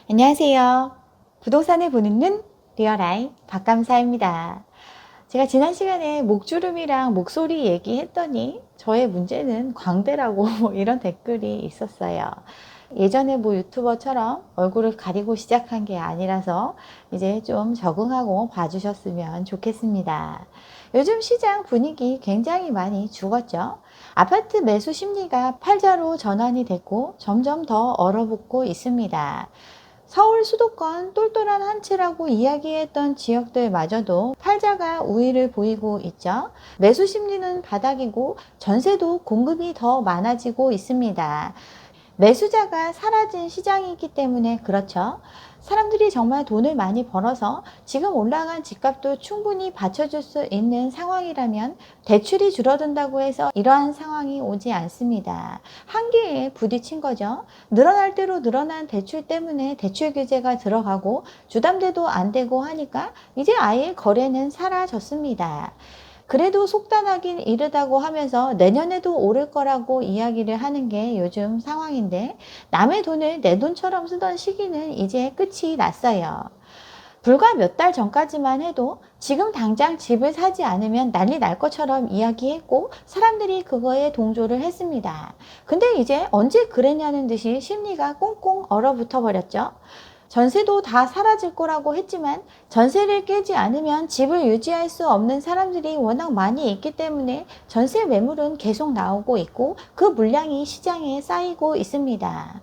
안녕하세요. 부동산을 보는 눈 리얼아이 박감사입니다. 제가 지난 시간에 목주름이랑 목소리 얘기했더니 저의 문제는 광대라고 이런 댓글이 있었어요. 예전에 유튜버처럼 얼굴을 가리고 시작한 게 아니라서 이제 좀 적응하고 봐주셨으면 좋겠습니다. 요즘 시장 분위기 굉장히 많이 죽었죠. 아파트 매수 심리가 팔자로 전환이 됐고 점점 더 얼어붙고 있습니다. 서울 수도권 똘똘한 한 채라고 이야기했던 지역들마저도 팔자가 우위를 보이고 있죠. 매수 심리는 바닥이고 전세도 공급이 더 많아지고 있습니다. 매수자가 사라진 시장이기 때문에 그렇죠. 사람들이 정말 돈을 많이 벌어서 지금 올라간 집값도 충분히 받쳐줄 수 있는 상황이라면 대출이 줄어든다고 해서 이러한 상황이 오지 않습니다. 한계에 부딪힌 거죠. 늘어날 대로 늘어난 대출 때문에 대출 규제가 들어가고 주담대도 안 되고 하니까 이제 아예 거래는 사라졌습니다. 그래도 속단하긴 이르다고 하면서 내년에도 오를 거라고 이야기를 하는 게 요즘 상황인데, 남의 돈을 내 돈처럼 쓰던 시기는 이제 끝이 났어요. 불과 몇 달 전까지만 해도 지금 당장 집을 사지 않으면 난리 날 것처럼 이야기했고 사람들이 그거에 동조를 했습니다. 근데 이제 언제 그랬냐는 듯이 심리가 꽁꽁 얼어붙어 버렸죠. 전세도 다 사라질 거라고 했지만 전세를 깨지 않으면 집을 유지할 수 없는 사람들이 워낙 많이 있기 때문에 전세 매물은 계속 나오고 있고 그 물량이 시장에 쌓이고 있습니다.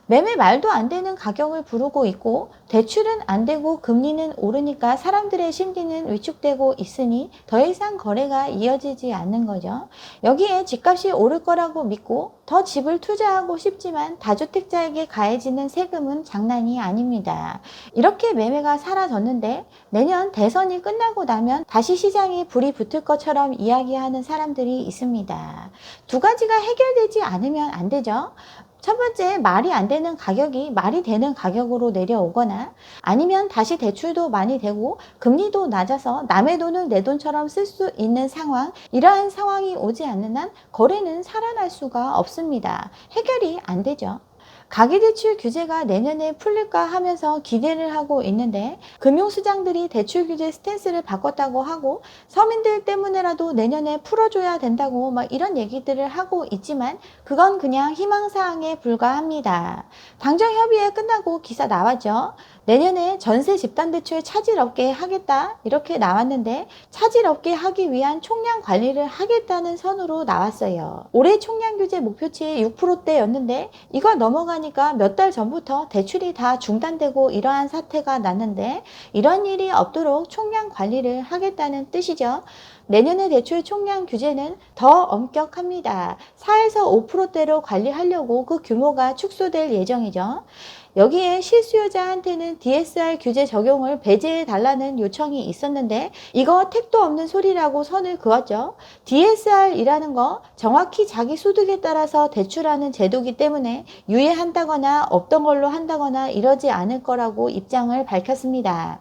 매매 말도 안 되는 가격을 부르고 있고 대출은 안 되고 금리는 오르니까 사람들의 심리는 위축되고 있으니 더 이상 거래가 이어지지 않는 거죠. 여기에 집값이 오를 거라고 믿고 더 집을 투자하고 싶지만 다주택자에게 가해지는 세금은 장난이 아닙니다. 이렇게 매매가 사라졌는데 내년 대선이 끝나고 나면 다시 시장에 불이 붙을 것처럼 이야기하는 사람들이 있습니다. 두 가지가 해결되지 않으면 안 되죠. 첫 번째, 말이 안 되는 가격이 말이 되는 가격으로 내려오거나 아니면 다시 대출도 많이 되고 금리도 낮아서 남의 돈을 내 돈처럼 쓸 수 있는 상황, 이러한 상황이 오지 않는 한 거래는 살아날 수가 없습니다. 해결이 안 되죠. 가계대출 규제가 내년에 풀릴까 하면서 기대를 하고 있는데 금융수장들이 대출 규제 스탠스를 바꿨다고 하고 서민들 때문에라도 내년에 풀어줘야 된다고 이런 얘기들을 하고 있지만 그건 그냥 희망사항에 불과합니다. 당정협의회 끝나고 기사 나왔죠. 내년에 전세 집단대출 차질 없게 하겠다 이렇게 나왔는데 차질 없게 하기 위한 총량 관리를 하겠다는 선으로 나왔어요. 올해 총량 규제 목표치 6%대였는데 이거 넘어가니까 몇 달 전부터 대출이 다 중단되고 이러한 사태가 났는데 이런 일이 없도록 총량 관리를 하겠다는 뜻이죠. 내년의 대출 총량 규제는 더 엄격합니다. 4에서 5%대로 관리하려고 그 규모가 축소될 예정이죠. 여기에 실수요자한테는 DSR 규제 적용을 배제해 달라는 요청이 있었는데 이거 택도 없는 소리라고 선을 그었죠. DSR이라는 거 정확히 자기 소득에 따라서 대출하는 제도이기 때문에 유예한다거나 없던 걸로 한다거나 이러지 않을 거라고 입장을 밝혔습니다.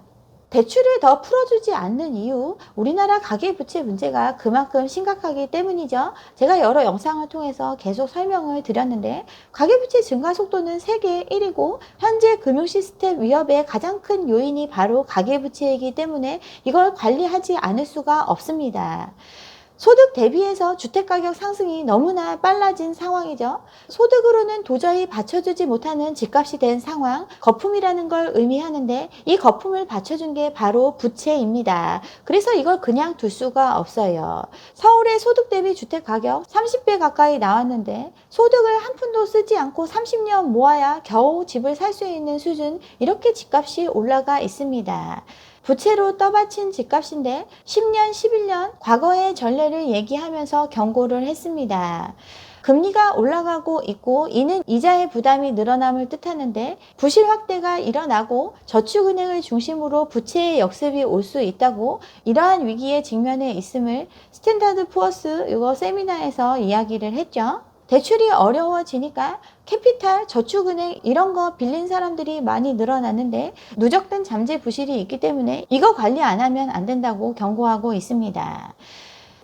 대출을 더 풀어주지 않는 이유, 우리나라 가계부채 문제가 그만큼 심각하기 때문이죠. 제가 여러 영상을 통해서 계속 설명을 드렸는데 가계부채 증가 속도는 세계 1위고 현재 금융시스템 위협의 가장 큰 요인이 바로 가계부채이기 때문에 이걸 관리하지 않을 수가 없습니다. 소득 대비해서 주택가격 상승이 너무나 빨라진 상황이죠. 소득으로는 도저히 받쳐주지 못하는 집값이 된 상황, 거품이라는 걸 의미하는데 이 거품을 받쳐준 게 바로 부채입니다. 그래서 이걸 그냥 둘 수가 없어요. 서울의 소득 대비 주택가격 30배 가까이 나왔는데 소득을 한 푼도 쓰지 않고 30년 모아야 겨우 집을 살 수 있는 수준, 이렇게 집값이 올라가 있습니다. 부채로 떠받친 집값인데 10년, 11년 과거의 전례를 얘기하면서 경고를 했습니다. 금리가 올라가고 있고 이는 이자의 부담이 늘어남을 뜻하는데 부실 확대가 일어나고 저축은행을 중심으로 부채의 역습이 올 수 있다고, 이러한 위기에 직면해 있음을 스탠다드 푸어스 이거 세미나에서 이야기를 했죠. 대출이 어려워지니까 캐피탈, 저축은행 이런 거 빌린 사람들이 많이 늘어났는데 누적된 잠재 부실이 있기 때문에 이거 관리 안 하면 안 된다고 경고하고 있습니다.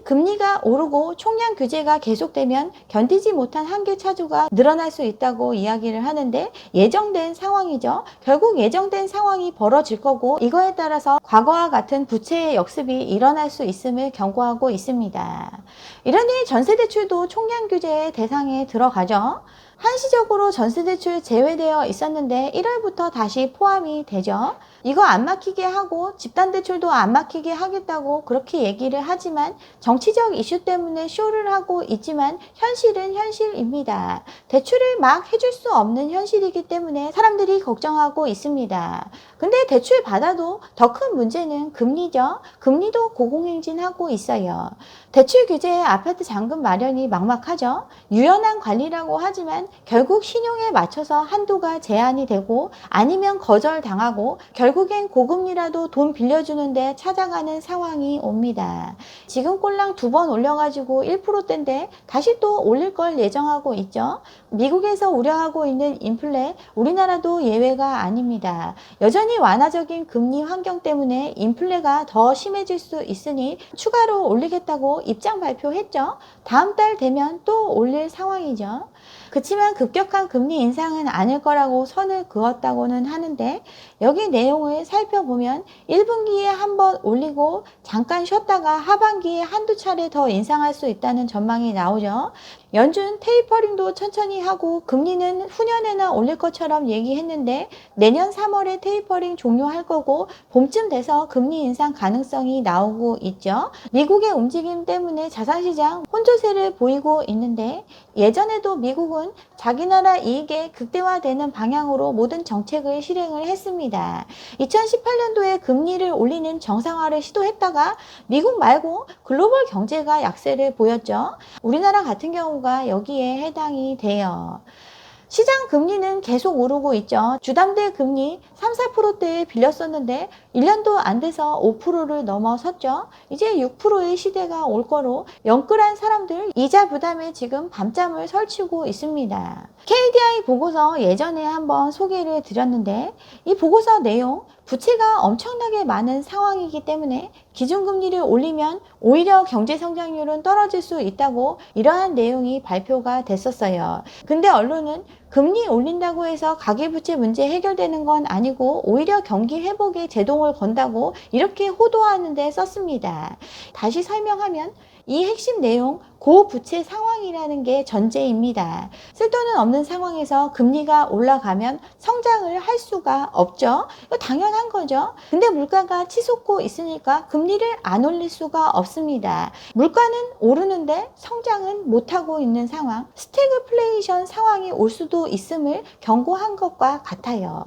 금리가 오르고 총량 규제가 계속되면 견디지 못한 한계 차주가 늘어날 수 있다고 이야기를 하는데, 예정된 상황이죠. 결국 예정된 상황이 벌어질 거고, 이거에 따라서 과거와 같은 부채의 역습이 일어날 수 있음을 경고하고 있습니다. 이러니 전세대출도 총량 규제의 대상에 들어가죠. 한시적으로 전세대출 제외되어 있었는데 1월부터 다시 포함이 되죠. 이거 안 막히게 하고 집단대출도 안 막히게 하겠다고 그렇게 얘기를 하지만, 정치적 이슈 때문에 쇼를 하고 있지만 현실은 현실입니다. 대출을 막 해줄 수 없는 현실이기 때문에 사람들이 걱정하고 있습니다. 근데 대출 받아도 더 큰 문제는 금리죠. 금리도 고공행진하고 있어요. 대출 규제에 아파트 잔금 마련이 막막하죠. 유연한 관리라고 하지만 결국 신용에 맞춰서 한도가 제한이 되고, 아니면 거절당하고 결국엔 고금리라도 돈 빌려주는데 찾아가는 상황이 옵니다. 지금 꼴랑 2번 올려가지고 1%대인데 다시 또 올릴 걸 예정하고 있죠. 미국에서 우려하고 있는 인플레, 우리나라도 예외가 아닙니다. 여전히 완화적인 금리 환경 때문에 인플레가 더 심해질 수 있으니 추가로 올리겠다고 입장 발표했죠. 다음 달 되면 또 올릴 상황이죠. 그치만 급격한 금리 인상은 아닐 거라고 선을 그었다고는 하는데, 여기 내용을 살펴보면 1분기에 한번 올리고 잠깐 쉬었다가 하반기에 한두 차례 더 인상할 수 있다는 전망이 나오죠. 연준 테이퍼링도 천천히 하고 금리는 후년에나 올릴 것처럼 얘기했는데, 내년 3월에 테이퍼링 종료할 거고 봄쯤 돼서 금리 인상 가능성이 나오고 있죠. 미국의 움직임 때문에 자산시장 혼조세를 보이고 있는데, 예전에도 미국은 자기 나라 이익에 극대화되는 방향으로 모든 정책을 실행을 했습니다. 2018년도에 금리를 올리는 정상화를 시도했다가 미국 말고 글로벌 경제가 약세를 보였죠. 우리나라 같은 경우가 여기에 해당이 돼요. 시장 금리는 계속 오르고 있죠. 주담대 금리 3, 4%대에 빌렸었는데 1년도 안 돼서 5%를 넘어섰죠. 이제 6%의 시대가 올 거로 영끌한 사람들 이자 부담에 지금 밤잠을 설치고 있습니다. KDI 보고서 예전에 한번 소개를 드렸는데, 이 보고서 내용, 부채가 엄청나게 많은 상황이기 때문에 기준금리를 올리면 오히려 경제성장률은 떨어질 수 있다고 이러한 내용이 발표가 됐었어요. 근데 언론은 금리 올린다고 해서 가계부채 문제 해결되는 건 아니고 오히려 경기 회복에 제동을 건다고 이렇게 호도하는 데 썼습니다. 다시 설명하면 이 핵심 내용, 고부채 상황이라는 게 전제입니다. 쓸돈은 없는 상황에서 금리가 올라가면 성장을 할 수가 없죠. 이거 당연한 거죠. 근데 물가가 치솟고 있으니까 금리를 안 올릴 수가 없습니다. 물가는 오르는데 성장은 못하고 있는 상황, 스태그플레이션 상황이 올 수도 있음을 경고한 것과 같아요.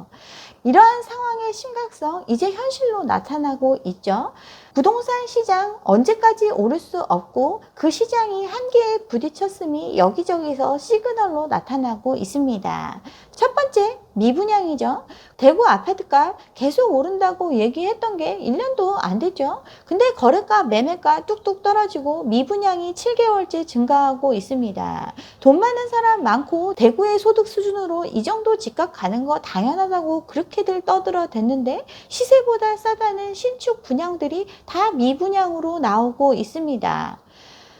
이러한 상황의 심각성, 이제 현실로 나타나고 있죠. 부동산 시장 언제까지 오를 수 없고 그 시장이 한계에 부딪혔음이 여기저기서 시그널로 나타나고 있습니다. 첫 번째, 미분양이죠. 대구 아파트값 계속 오른다고 얘기했던 게 1년도 안 됐죠. 근데 거래가, 매매가 뚝뚝 떨어지고 미분양이 7개월째 증가하고 있습니다. 돈 많은 사람 많고 대구의 소득 수준으로 이 정도 집값 가는 거 당연하다고 그렇게들 떠들어댔는데, 시세보다 싸다는 신축 분양들이 다 미분양으로 나오고 있습니다.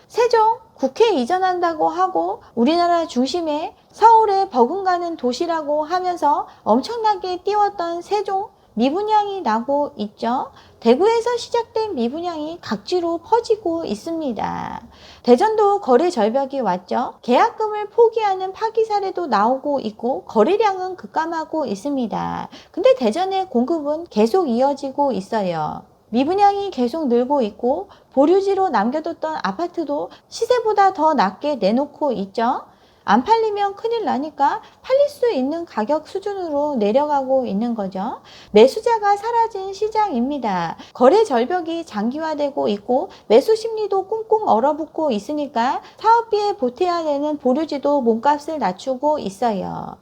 세종 국회 이전한다고 하고 우리나라 중심에 서울에 버금가는 도시라고 하면서 엄청나게 띄웠던 세종, 미분양이 나고 있죠. 대구에서 시작된 미분양이 각지로 퍼지고 있습니다. 대전도 거래 절벽이 왔죠. 계약금을 포기하는 파기 사례도 나오고 있고 거래량은 급감하고 있습니다. 근데 대전의 공급은 계속 이어지고 있어요. 미분양이 계속 늘고 있고 보류지로 남겨뒀던 아파트도 시세보다 더 낮게 내놓고 있죠. 안 팔리면 큰일 나니까 팔릴 수 있는 가격 수준으로 내려가고 있는 거죠. 매수자가 사라진 시장입니다. 거래 절벽이 장기화되고 있고 매수 심리도 꽁꽁 얼어붙고 있으니까 사업비에 보태야 되는 보류지도 몸값을 낮추고 있어요.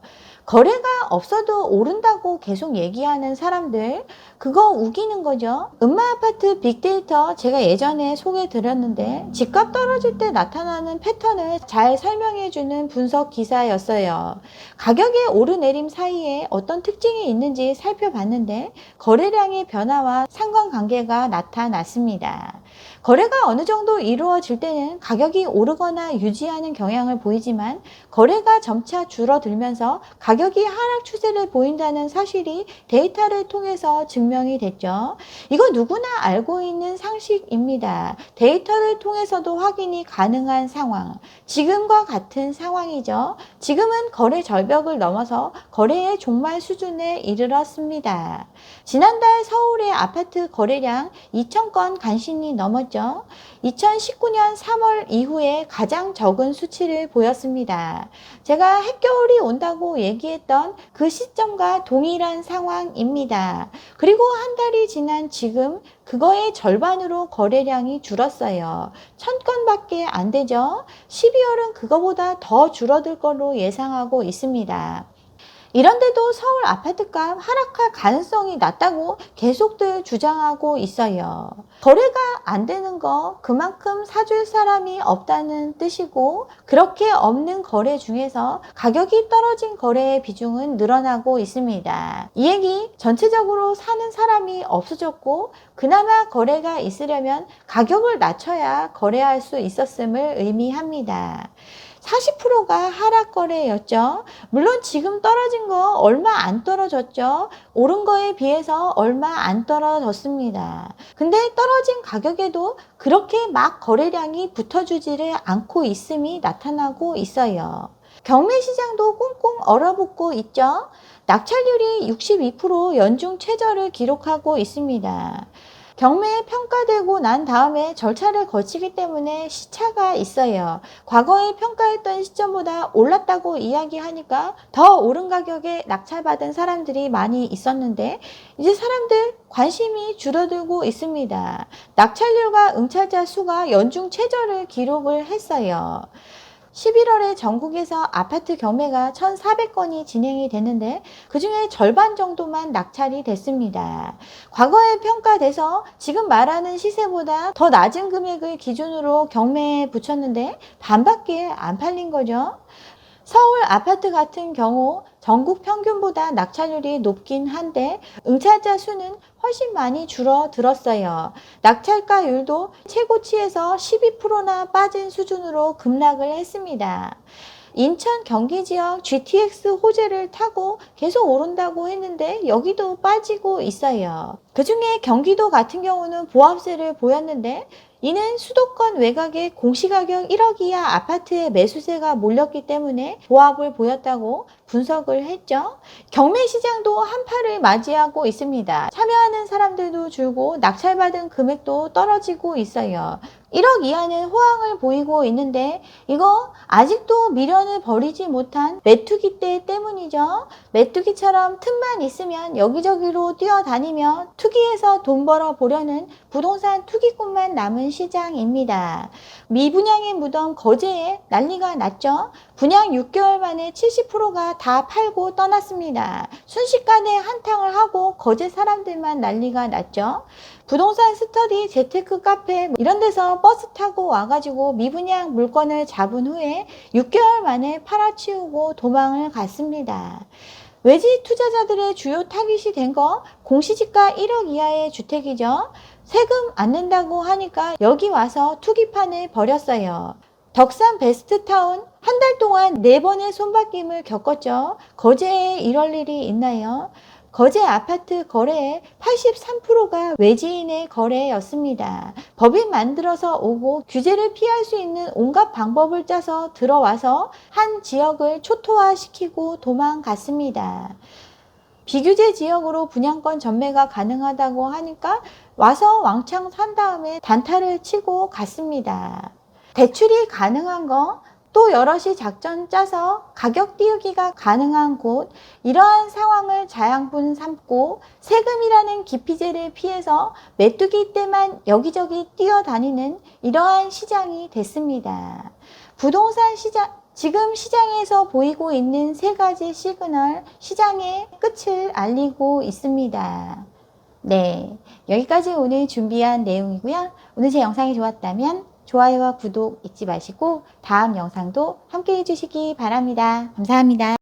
거래가 없어도 오른다고 계속 얘기하는 사람들, 그거 우기는 거죠. 음마아파트 빅데이터 제가 예전에 소개해 드렸는데 집값 떨어질 때 나타나는 패턴을 잘 설명해주는 분석 기사였어요. 가격의 오르내림 사이에 어떤 특징이 있는지 살펴봤는데 거래량의 변화와 상관관계가 나타났습니다. 거래가 어느 정도 이루어질 때는 가격이 오르거나 유지하는 경향을 보이지만 거래가 점차 줄어들면서 가격이 하락 추세를 보인다는 사실이 데이터를 통해서 증명이 됐죠. 이거 누구나 알고 있는 상식입니다. 데이터를 통해서도 확인이 가능한 상황. 지금과 같은 상황이죠. 지금은 거래 절벽을 넘어서 거래의 종말 수준에 이르렀습니다. 지난달 서울의 아파트 거래량 2,000건 간신히 넘었죠. 2019년 3월 이후에 가장 적은 수치를 보였습니다. 제가 핵겨울이 온다고 얘기했던 그 시점과 동일한 상황입니다. 그리고 한 달이 지난 지금 그거의 절반으로 거래량이 줄었어요. 1,000건밖에 안 되죠. 12월은 그거보다 더 줄어들 걸로 예상하고 있습니다. 이런데도 서울 아파트값 하락할 가능성이 낮다고 계속들 주장하고 있어요. 거래가 안 되는 거 그만큼 사줄 사람이 없다는 뜻이고, 그렇게 없는 거래 중에서 가격이 떨어진 거래의 비중은 늘어나고 있습니다. 이 얘기 전체적으로 사는 사람이 없어졌고, 그나마 거래가 있으려면 가격을 낮춰야 거래할 수 있었음을 의미합니다. 40%가 하락 거래였죠. 물론 지금 떨어진 거 얼마 안 떨어졌죠. 오른 거에 비해서 얼마 안 떨어졌습니다. 근데 떨어진 가격에도 그렇게 막 거래량이 붙어주지를 않고 있음이 나타나고 있어요. 경매 시장도 꽁꽁 얼어붙고 있죠. 낙찰률이 62% 연중 최저를 기록하고 있습니다. 경매에 평가되고 난 다음에 절차를 거치기 때문에 시차가 있어요. 과거에 평가했던 시점보다 올랐다고 이야기하니까 더 오른 가격에 낙찰받은 사람들이 많이 있었는데, 이제 사람들 관심이 줄어들고 있습니다. 낙찰률과 응찰자 수가 연중 최저를 기록을 했어요. 11월에 전국에서 아파트 경매가 1,400건이 진행이 됐는데 그중에 절반 정도만 낙찰이 됐습니다. 과거에 평가돼서 지금 말하는 시세보다 더 낮은 금액을 기준으로 경매에 붙였는데 반밖에 안 팔린 거죠. 서울 아파트 같은 경우 전국 평균보다 낙찰률이 높긴 한데 응찰자 수는 훨씬 많이 줄어들었어요. 낙찰가율도 최고치에서 12%나 빠진 수준으로 급락을 했습니다. 인천 경기 지역 GTX 호재를 타고 계속 오른다고 했는데 여기도 빠지고 있어요. 그중에 경기도 같은 경우는 보합세를 보였는데 이는 수도권 외곽에 공시가격 1억 이하 아파트의 매수세가 몰렸기 때문에 보합을 보였다고 분석을 했죠. 경매 시장도 한파를 맞이하고 있습니다. 참여하는 사람들도 줄고 낙찰받은 금액도 떨어지고 있어요. 1억 이하는 호황을 보이고 있는데 이거 아직도 미련을 버리지 못한 메뚜기 떼 때문이죠. 메뚜기처럼 틈만 있으면 여기저기로 뛰어다니며 투기해서 돈 벌어 보려는 부동산 투기꾼만 남은 시장입니다. 미분양의 무덤 거제에 난리가 났죠. 분양 6개월 만에 70%가 다 팔고 떠났습니다. 순식간에 한탕을 하고 거제 사람들만 난리가 났죠. 부동산 스터디, 재테크 카페 이런 데서 버스 타고 와가지고 미분양 물건을 잡은 후에 6개월 만에 팔아치우고 도망을 갔습니다. 외지 투자자들의 주요 타깃이 된 거 공시지가 1억 이하의 주택이죠. 세금 안 낸다고 하니까 여기 와서 투기판을 벌였어요. 덕산 베스트타운 한 달 동안 4번의 손바뀜을 겪었죠. 거제에 이럴 일이 있나요? 거제 아파트 거래의 83%가 외지인의 거래였습니다. 법이 만들어서 오고 규제를 피할 수 있는 온갖 방법을 짜서 들어와서 한 지역을 초토화시키고 도망갔습니다. 비규제 지역으로 분양권 전매가 가능하다고 하니까 와서 왕창 산 다음에 단타를 치고 갔습니다. 대출이 가능한 거, 또 여럿이 작전 짜서 가격 띄우기가 가능한 곳, 이러한 상황을 자양분 삼고 세금이라는 기피제를 피해서 메뚜기 떼만 여기저기 뛰어다니는 이러한 시장이 됐습니다. 부동산 시장, 지금 시장에서 보이고 있는 3가지 시그널, 시장의 끝을 알리고 있습니다. 네, 여기까지 오늘 준비한 내용이고요. 오늘 제 영상이 좋았다면 좋아요와 구독 잊지 마시고 다음 영상도 함께 해주시기 바랍니다. 감사합니다.